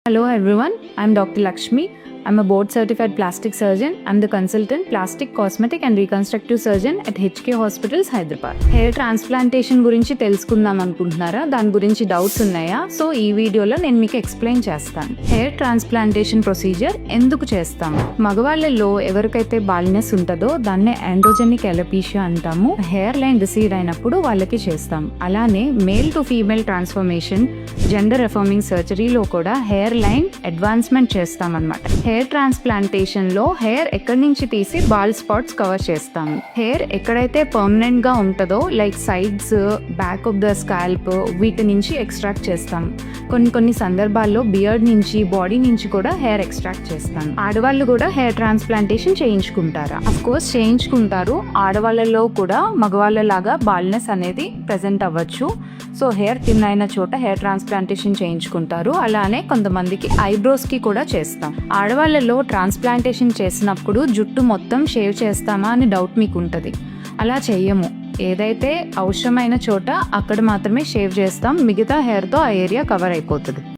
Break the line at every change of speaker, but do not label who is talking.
Hello everyone, I'm Dr. Lakshmi. I'm a board certified plastic surgeon. I'm the consultant plastic, cosmetic and reconstructive surgeon at HK Hospitals, Hyderabad. Hair transplantation గురించి తెలుసుకుందాం అనుకుంటున్నారా? దాని గురించి doubts ఉన్నాయా? So ఈ వీడియోలో నేను మీకు ఎక్స్ప్లెయిన్ చేస్తాను. హెయిర్ ట్రాన్స్ప్లాంటేషన్ ప్రొసీజర్ ఎందుకు చేస్తాము? మగవాళ్ళలో ఎవరికైతే బాల్నెస్ ఉంటుందో దాన్నే ఆండ్రోజెనిక్ ఎలోపీషియా అంటాము. హెయిర్ లైన్ రిసీడ్ అయినప్పుడు వాళ్ళకి చేస్తాం. అలానే male to female transformation, gender affirming సర్జరీలో కూడా హెయిర్ లైన్ అడ్వాన్స్మెంట్ చేస్తాం అన్నమాట. హెయిర్ ట్రాన్స్ప్లాంటేషన్ లో హెయిర్ ఎక్కడి నుంచి తీసి బాల్ స్పాట్స్ కవర్ చేస్తాము. హెయిర్ ఎక్కడైతే పర్మనెంట్ గా ఉంటుందో like sides, back of the scalp, వీటి నుంచి ఎక్స్ట్రాక్ట్ చేస్తాం. కొన్ని సందర్భాల్లో బియర్డ్ నుంచి, బాడీ నుంచి కూడా హెయిర్ ఎక్స్ట్రాక్ట్ చేస్తాం. ఆడవాళ్ళు కూడా హెయిర్ ట్రాన్స్ప్లాంటేషన్ చేయించుకుంటారా? అఫ్ కోర్స్ చేయించుకుంటారు. ఆడవాళ్ళలో కూడా మగవాళ్ళలాగా బాల్నెస్ అనేది ప్రెజెంట్ అవ్వచ్చు. సో హెయిర్ థిన్ అయిన చోట హెయిర్ ట్రాన్స్ప్లాంటేషన్ చేయించుకుంటారు. అలానే కొంతమందికి ఐబ్రోస్ కి కూడా చేస్తాం. ఆడవాళ్ళలో ట్రాన్స్ప్లాంటేషన్ చేసినప్పుడు జుట్టు మొత్తం షేవ్ చేస్తామా అని డౌట్ మీకు ఉంటుంది. అలా చెయ్యము. ఏదైతే అవసరమైన చోట అక్కడ మాత్రమే షేవ్ చేస్తాం. మిగతా హెయిర్తో ఆ ఏరియా కవర్ అయిపోతుంది.